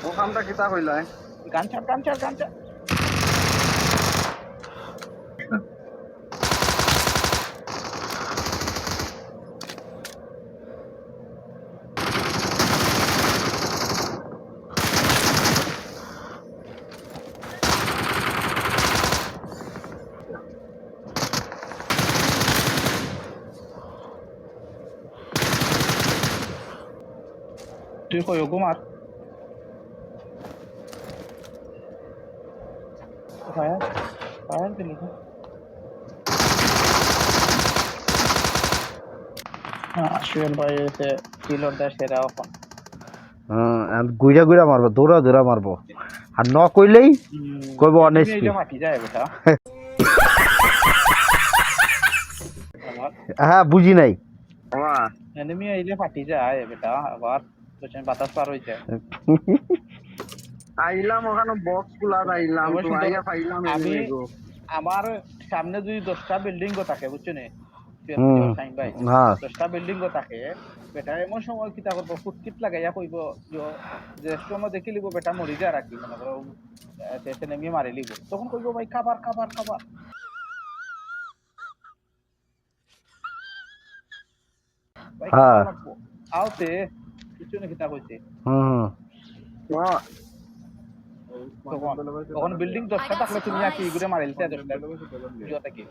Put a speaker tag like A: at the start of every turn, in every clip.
A: ওখানটা কিতা কইলাই
B: গান ছাড় তুই কই ঘুমার ফায়ার দিলি সুয়েল ভাই এসে কিলোর দেয় সেরা এখন
C: গুইরা গুইরা মারবো দৌড়া মারবো আর ন কইলেই কইব অনেস্ট
B: ফাটি যায় বেটা
C: হ্যাঁ বুঝি নাই
B: এনিমি আইলে ফাটি যায় বেটা আবার পেছনে বাতাস পার হই যায়
A: আইলাম ওখানে বক্স গুলা আইলাম তো আইয়া পাইলাম
B: আমি আমার সামনে যদি 10টা বিল্ডিং গো থাকে বুঝছো নে সাইন ভাই 10টা বিল্ডিং গো থাকে বেটা এমন সময় কিতা করব ফুটকিট লাগাইয়া কইব যে সময় দেখি লিব বেটা মরি যা রাখি মনে করো এতে নেমে মারি লিব তখন কইব ভাই খাবার হ্যাঁ আওতে কিছু না কিতা কইছে তখন বিল্ডিং 10টা থাকলে তুমি কি ঘুরে মারিলতে 10টা জোতা কি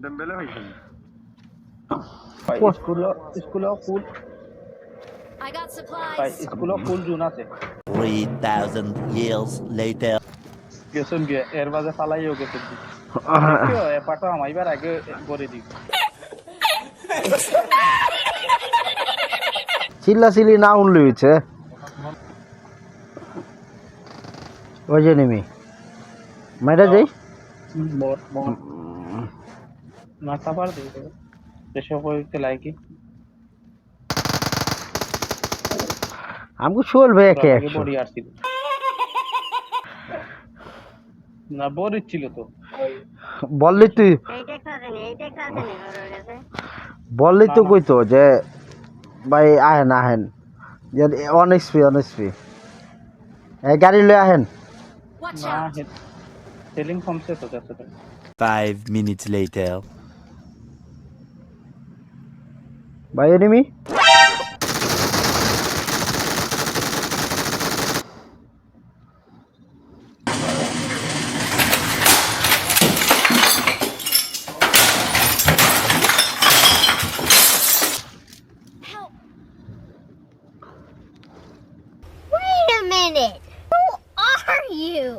A: ডেম্বেলে হইছে
B: school full
D: I got supplies.
B: ভাই স্কুল ফুল জুন আছে
E: 3000 years later
B: গেছুন গে এর মাঝে ফালাইও গেছুন কি এ পাটা আমাইবার আগে করে দিই
C: চিল্লাচিল্লি না উনলি হইছে ওই যে নেমি মাইরা যাই
B: মাথা পার দিয়ে দেবে এসব কইতে লাইকি
C: আমগো শোল ভাই একে
B: বডি আসছিল না বডি ছিল তো
C: বললি তুই বললি তো কইতো যে ভাই আহেন যে অনেস্পি এই গাড়ি লয়ে আহেন
D: Watch
B: না
D: out.
B: সেলিং কমছে তো যাচ্ছে
E: 5 minutes later
C: ভাই enemy
D: Help. Wait a minute. Who are you?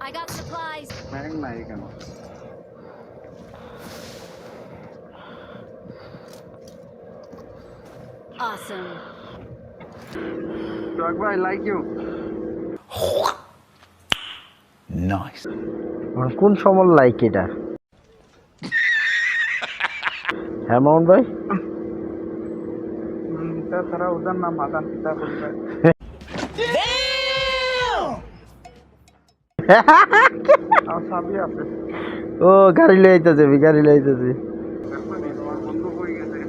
D: I got supplies.
A: Mang নাই কেন
D: Awesome.
A: Dog boy, I like you.
E: nice
C: কোন সমল লাইক এটা হ্যাঁ মামুন ভাই
A: তারা ওদের নাম মাদান পিতা বলবে আর সাবি আছে
C: ও গাড়ি লয়ে আইতাছে
A: তোমার বন্ধু কই গেছে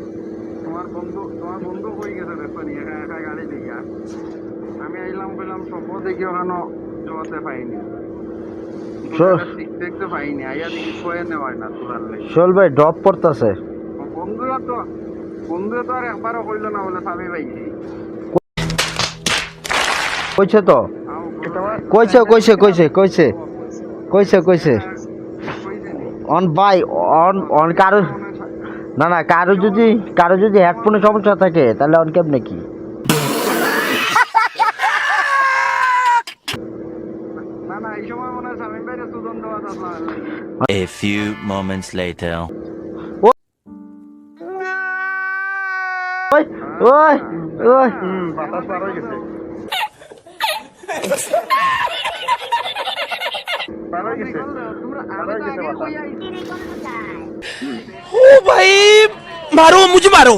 A: তোমার বন্ধু কই গেছে দেখো নি একা গাড়ি দিয়া আমি আইলাম বললাম সব দেখি ওখানে জোয়াতে পাইনি দেখতে পাইনি আইয়া দেখি কয়ে নেওয়ায় না তোলার লেগে
C: শোল ভাই ড্রপ করতেছে
A: বন্ধুরা তো আর একবারও কইলো না বলে সাবি পাইছি
C: কইছে তো কইছে অন বাই অন কারো যদি হেডফোনে সমস্যা থাকে তাহলে অন কেমনে কি
A: না এই সময় মনে হয় সামিম ভাইরে সুজন দেওয়া আসলা
E: a few moments later
C: ওই
A: বাতাস পার হয়ে গেছে
F: ओ भाई मारो मुझे मारो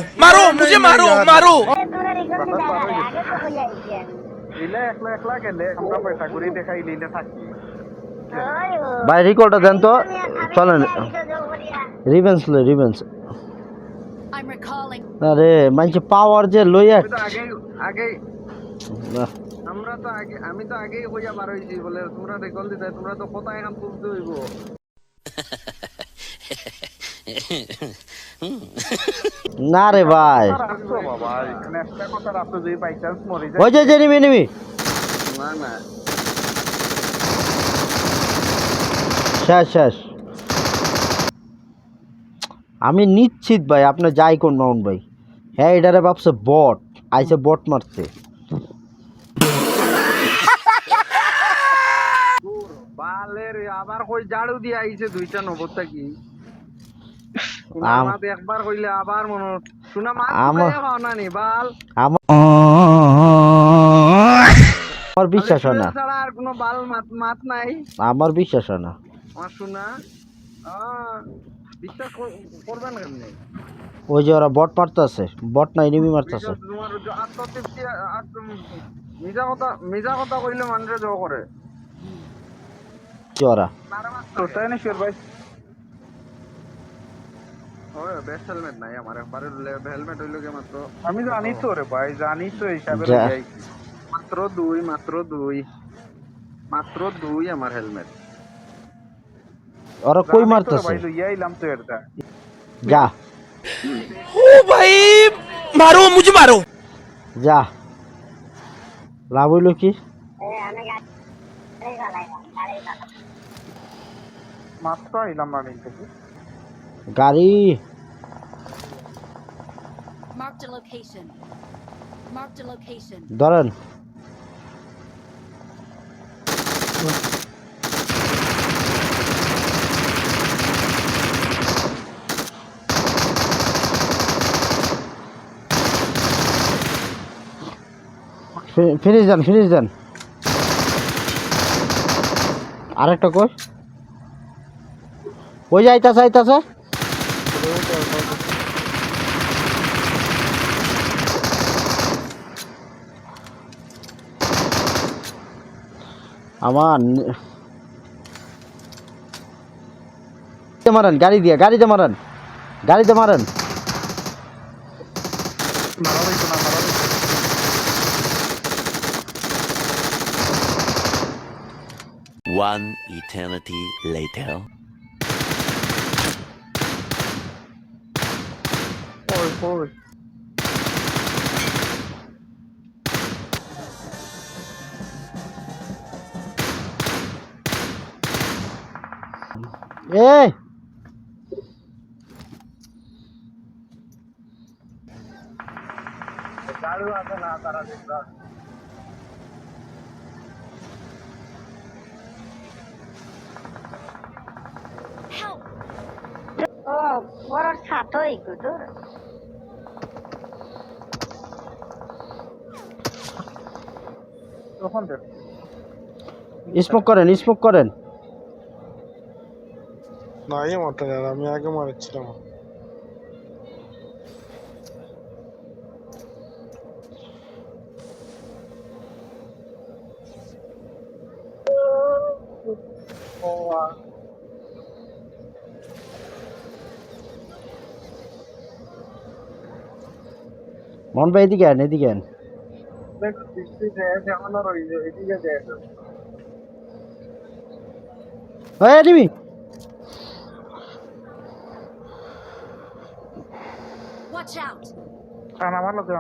B: এলে একলা একলা গেলে আমরা পয়সা করে দেখাই লিলে থাকি
C: ভাই রিকলটা দেন তো চলেন রিভেন্স রিভেন্স
F: I'm recalling.
C: আরে মানছে পাওয়ার যে লইয়া
A: আমি তো আগে আমরা তো আগে আমি তো আগেই হইয়া বার হইছি বলে তোমরা রেকল দিতে তোমরা তো কথা এখন তুলতে হইব
C: না রে ভাই
B: রাখছো বাবা এখানে একটা কথা রাখছো যদি বাই চান্স মরে যায়
C: ওই যে নিবি
A: না না
C: শেষ আমি নিশ্চিত ভাই আপনি যাই কোন মাউন্ট ভাই হ্যাঁ এটারে ভাবছে বট আইসে বট মারছে
A: বালের আবার কই ঝাড়ু দিয়ে আইছে দুইটা নবরটা কি
C: আম-
A: আমাদের একবার কইলে আবার মনে শোনা মাছ
C: আমার-
A: খাও না নি বাল
C: আমার বিশ্বাস হয় না
A: ছাড়া আর কোনো বাল মাছ নাই
C: আমার বিশ্বাস হয় না
A: আমার শোনা বিশ্বাস করবেন কেমনি
C: ওই যে ওরা বট মারতেছে বট না এনিমি মারতেছে
A: তোমার আত্মতৃপ্তি মিজা কথা কইলে মানুষে জো করে
C: ওরা
B: তোটাই না শিওর ভাই
A: ওই বেস্ট হেলমেট নাই আমার একবারে হেলমেট হইলো কি মাত্র
B: আমি জানি তো রে ভাই জানি তো হিসাবে
C: যা।
B: যাই
A: মাত্র দুই আমার হেলমেট
C: ওরা কই মারতেছে
B: ভাই লইয়া আইলাম তো এটা
C: যা
E: मारो मुझे मारो
C: যা লাভ হইলো কি
B: মাত্র আইলাম না থেকে
C: গাড়ি
F: Marked a location. Marked a location.
C: ধরেন ফিনিশ দেন আরেকটা কই ওই যে আইতাছে আমার মারেন গাড়িতে মারেন
B: মারা হইতো না মারা হইতো
E: One eternity later.
B: ওই
C: এই
A: ঝাড়ু আছে না তারা দেখবা
F: Help!
D: বড় ছাতই গুদু
B: তখন দেখ
C: স্মোক করেন
G: না এই মারতে না আমি আগে মারছিলাম
C: মন ভাই এদিকে আন
A: দেখ বৃষ্টি যায় যেমন আর ওই যে এদিকে যায়
C: এই এনিমি
F: Watch out!
B: কান আমার লগে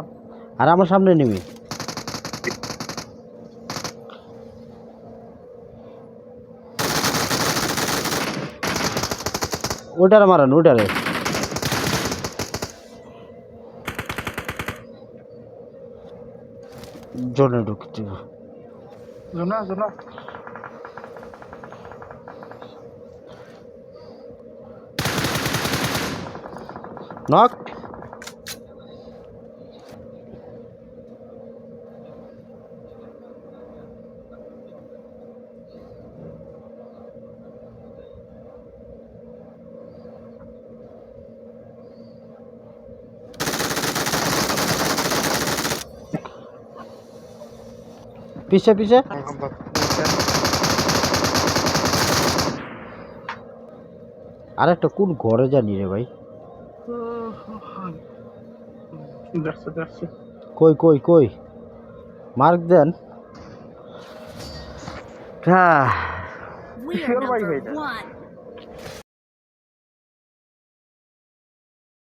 C: আর আমার সামনে এনিমি ওটারে মারান জোনে ঢুকতে
B: জোনা
C: নক পিছে পিছে আরেকটা কোন ঘরে জানি রে ভাই
B: দেখছে
C: কই কই কই মার্ক দেন
F: We are
B: Sure, why
F: number
B: wait?
F: 1.